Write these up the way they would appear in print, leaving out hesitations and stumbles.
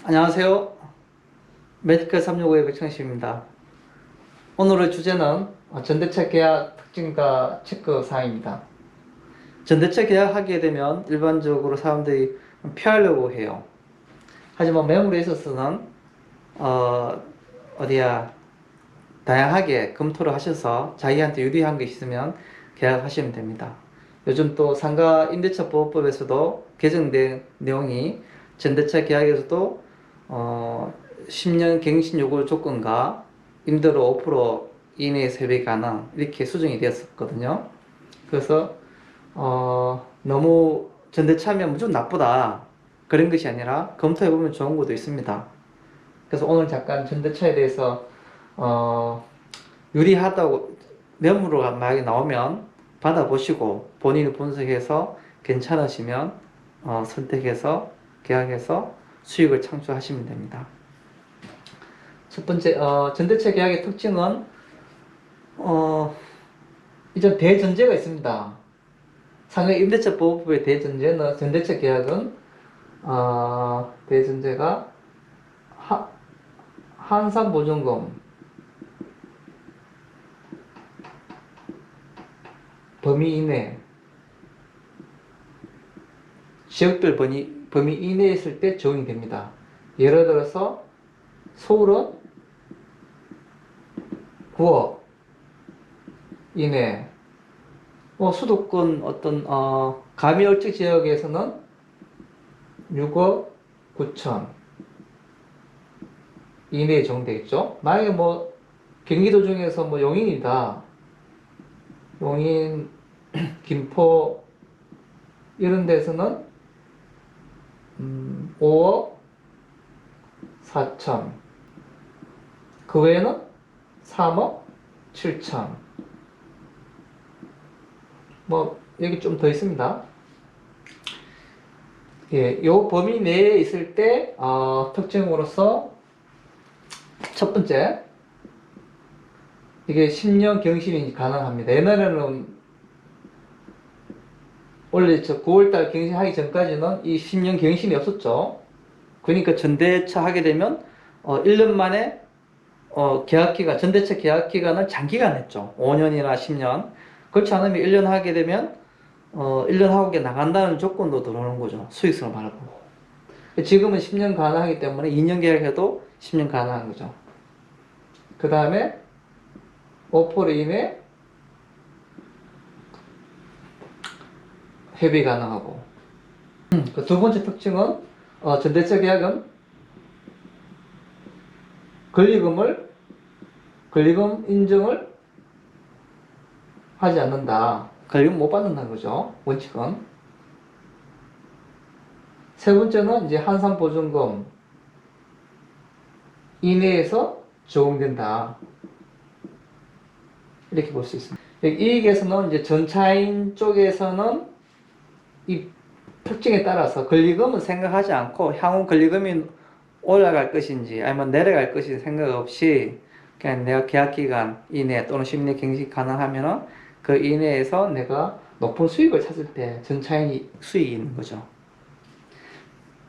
안녕하세요. 메디컬 365의 백창식입니다. 오늘의 주제는 전대책 계약 특징과 체크 사항입니다. 전대책 계약하게 되면 일반적으로 사람들이 피하려고 해요. 하지만 매물에 있어서는 어, 어디야 다양하게 검토를 하셔서 자기한테 유리한 게 있으면 계약하시면 됩니다. 요즘 또 상가 임대차 보호법에서도 개정된 내용이 전대차 계약에서도 10년 갱신 요구 조건과 임대료 5% 이내에 세배 가능 이렇게 수정이 되었었거든요. 그래서 너무 전대차면 무조건 나쁘다 그런 것이 아니라 검토해보면 좋은 것도 있습니다. 그래서 오늘 잠깐 전대차에 대해서 유리하다고 매물로 만약에 나오면 받아보시고 본인이 분석해서 괜찮으시면 선택해서 계약해서 수익을 창출하시면 됩니다. 첫 번째 전대차 계약의 특징은 이전 대전제가 있습니다. 상해 임대차 보호법의 대전제는 전대차 계약은 대전제가 한산보증금 범위 이내 지역별 범위 이내에 있을 때 적용이 됩니다. 예를 들어서 서울은 9억 이내, 수도권 어떤 가미월측 지역에서는 6억 9천 이내에 적용되겠죠. 만약에 경기도 중에서 용인이다, 용인, 김포 이런 데서는 5억 4천, 그 외에는 3억 7천. 여기 좀 더 있습니다. 예, 요 범위 내에 있을 때 특징으로서 첫 번째, 이게 10년 경신이 가능합니다. 옛날에는 원래 9월달 경신하기 전까지는 이 10년 경신이 없었죠. 그러니까 전대차 하게 되면 1년 만에 계약기간, 전대차 계약기간을 장기간 했죠. 5년이나 10년. 그렇지 않으면 1년 하게 되면 1년 하고 나간다는 조건도 들어오는 거죠. 수익성을 바라보고. 지금은 10년 가능하기 때문에 2년 계약해도 10년 가능한 거죠. 그 다음에 5% 이내 회비 가능하고. 그 두 번째 특징은 전대차 계약은 권리금 인정을 하지 않는다. 권리금 못 받는다는 거죠. 원칙은. 세 번째는 이제 한산보증금 이내에서 적용된다. 이렇게 볼 수 있습니다. 이익에서는 이제 전차인 쪽에서는 이 특징에 따라서 권리금은 생각하지 않고 향후 권리금이 올라갈 것인지 아니면 내려갈 것인지 생각 없이 그냥 내가 계약기간 이내 또는 10년 갱신 가능하면은 그 이내에서 내가 높은 수익을 찾을 때 전차인이 수익이 있는 거죠.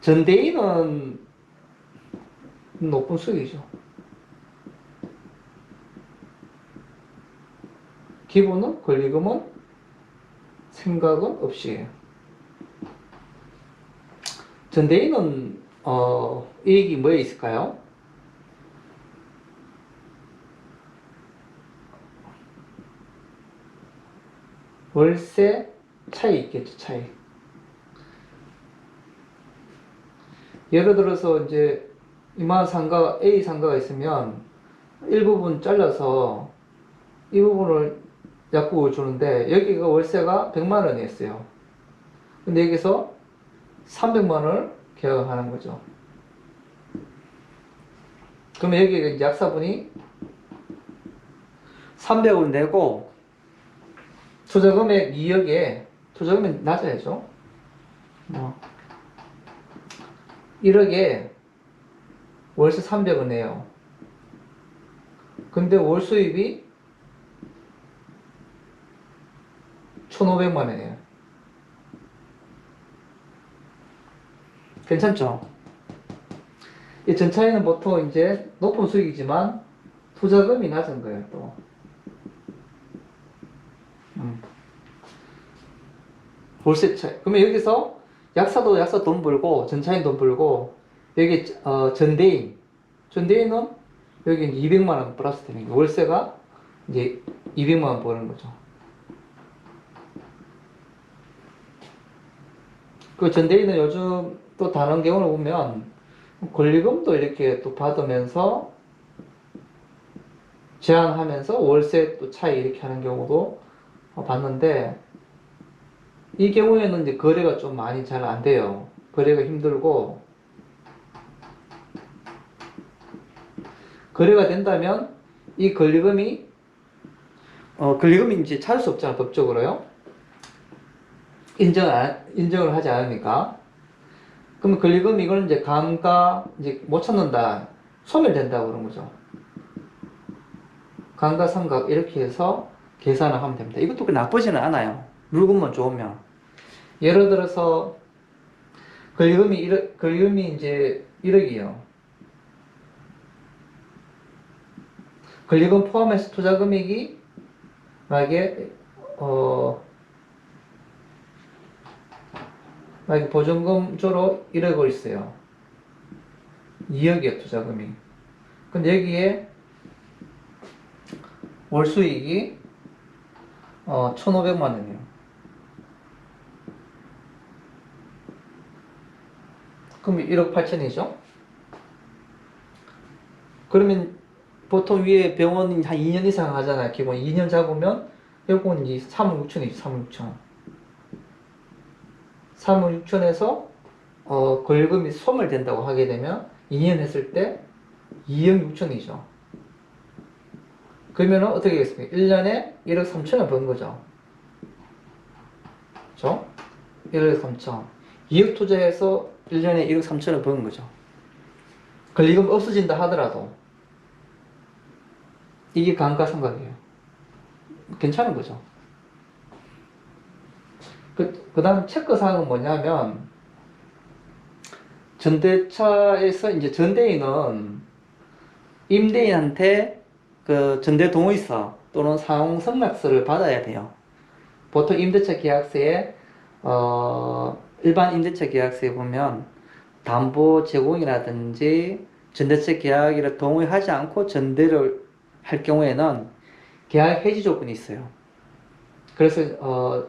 전대인은 높은 수익이죠. 기본은 권리금은 생각은 없이. 전대인은 이익이 뭐에 있을까요? 월세 차이 있겠죠, 차이. 예를 들어서 이제 이만 상가, A 상가가 있으면 일부분 잘라서 이 부분을 약국을 주는데 여기가 월세가 100만 원이었어요. 근데 여기서 300만 원을 계약하는 거죠. 그러면 여기 약사분이 300을 내고 투자금액 2억에 투자금액 낮아야죠. 1억에 월세 300을 내요. 근데 월 수입이 1,500만 원이에요. 괜찮죠? 이 전차에는 보통 이제 높은 수익이지만 투자금이 낮은 거예요, 또. 월세 차이. 그러면 여기서 약사도 약사 돈 벌고, 전차인 돈 벌고, 여기, 전대인은 여기 200만원 플러스 되는 거예요. 월세가 이제 200만원 버는 거죠. 그 전대인은 요즘 또 다른 경우를 보면 권리금도 이렇게 또 받으면서 제한하면서 월세 또 차이 이렇게 하는 경우도 봤는데, 이 경우에는 이제 거래가 좀 많이 잘 안 돼요. 거래가 힘들고, 거래가 된다면 이 권리금이 이제 찾을 수 없잖아, 법적으로요. 인정을 하지 않으니까. 그러면 권리금 이거는 이제 이제 못 찾는다. 소멸된다고 그런 거죠. 감가상각 이렇게 해서 계산을 하면 됩니다. 이것도 그렇게 나쁘지는 않아요. 물건만 좋으면. 예를 들어서 권리금이 이제 1억이에요. 권리금 포함해서 투자 금액이 만약에 보증금조로 1억을 있어요. 2억이에요, 투자금이. 근데 여기에 월 수익이 1,500만 원이에요. 그럼 1억 8천이죠? 그러면 보통 위에 병원이 한 2년 이상 하잖아요. 기본 2년 잡으면 요건 이제 3억 6천이죠. 3억 6천. 3억 6천에서 권리금이 소멸된다고 하게 되면 2년 했을 때 2억 6천이죠. 그러면 어떻게 되겠습니까? 1년에 1억 3천을 번 거죠. 그죠? 1억 3천. 2억 투자해서 1년에 1억 3천을 번 거죠. 권리금 없어진다 하더라도 이게 감가상각이에요. 괜찮은 거죠. 그 다음 체크사항은 뭐냐면, 전대차에서 이제 전대인은 임대인한테 그 전대 동의서 또는 사용 승낙서를 받아야 돼요. 보통 임대차 계약서에 일반 임대차 계약서에 보면 담보 제공이라든지 전대차 계약이라 동의하지 않고 전대를 할 경우에는 계약 해지 조건이 있어요. 그래서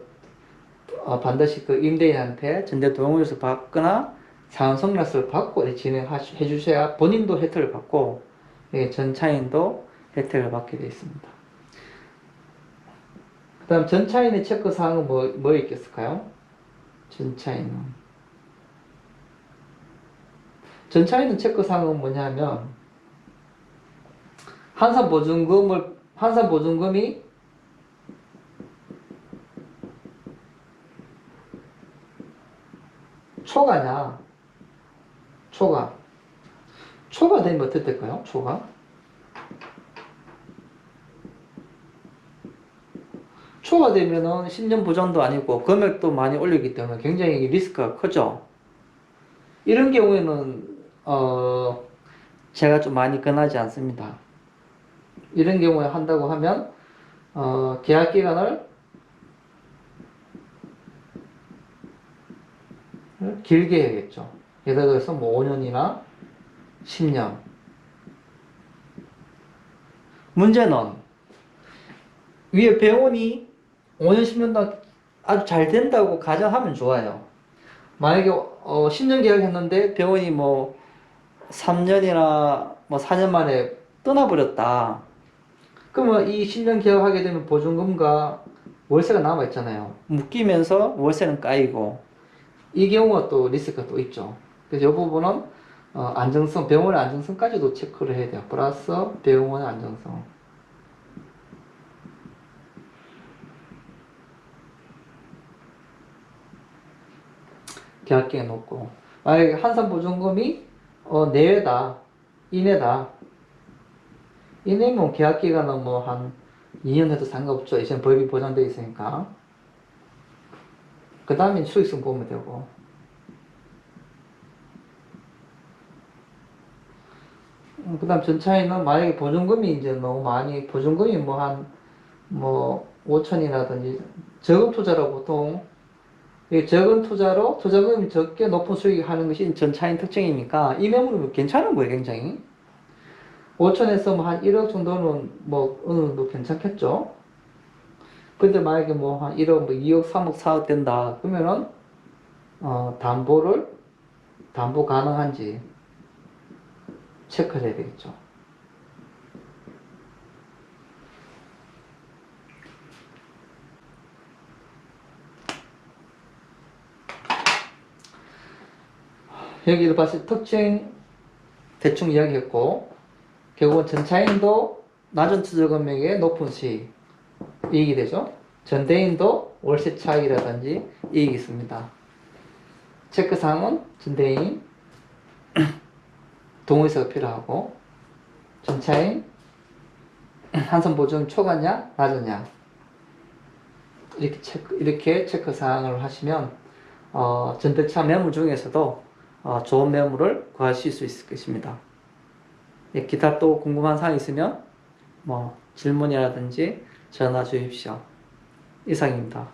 반드시 그 임대인한테 전대 동의서 받거나 사용 승낙서를 받고 진행해 주셔야 본인도 혜택을 받고 전차인도 혜택을 받게 되어 있습니다. 그 다음 전차인의 체크사항은 뭐 있겠을까요? 전차인은 체크사항은 뭐냐면 한산보증금이 초과냐, 초과 되면 어떻게 될까요? 초과되면은 10년 보장도 아니고 금액도 많이 올리기 때문에 굉장히 리스크가 크죠. 이런 경우에는 제가 좀 많이 권하지 않습니다. 이런 경우에 한다고 하면 계약 기간을 길게 해야겠죠. 예를 들어서 뭐 5년이나 10년. 문제는 위에 병원이 5년, 10년 동안 아주 잘 된다고 가정하면 좋아요. 만약에 10년 계약했는데 병원이 뭐 3년이나 뭐 4년 만에 떠나버렸다. 그러면 이 10년 계약하게 되면 보증금과 월세가 남아있잖아요. 묶이면서 월세는 까이고, 이 경우가 또 리스크가 또 있죠. 그래서 이 부분은 병원의 안정성까지도 체크를 해야 돼요. 플러스 병원의 안정성. 계약기간 높고, 만약에 한산보증금이 내외다, 이내다. 이내면 계약기간은 뭐 한 2년 해도 상관없죠. 이제는 법이 보장되어 있으니까. 그 다음에 수익성 보면 되고. 그다음 전차에는 만약에 보증금이 이제 너무 많이 보증금이 뭐 한 뭐 5천이라든지 적은 투자로 보통 이 적은 투자로 투자금이 적게 높은 수익을 하는 것이 전차인 특징이니까 이 매물은 괜찮은 거예요, 굉장히. 5천에서 뭐 한 1억 정도는 뭐 어느 정도 괜찮겠죠. 근데 만약에 뭐 한 1억, 뭐 2억, 3억, 4억 된다 그러면은 담보 가능한지 체크를 해야 되겠죠. 여기를 봤을 때 특징 대충 이야기했고, 결국은 전차인도 낮은 투자 금액에 높은 수익, 이익이 되죠. 전대인도 월세 차익이라든지 이익이 있습니다. 체크사항은 전대인 동의서가 필요하고, 전차인 한선 보증 초과냐 낮으냐, 이렇게 체크사항을 하시면 전대차 매물 중에서도 좋은 매물을 구하실 수 있을 것입니다. 예, 기타 또 궁금한 사항 있으면 뭐 질문이라든지 전화 주십시오. 이상입니다.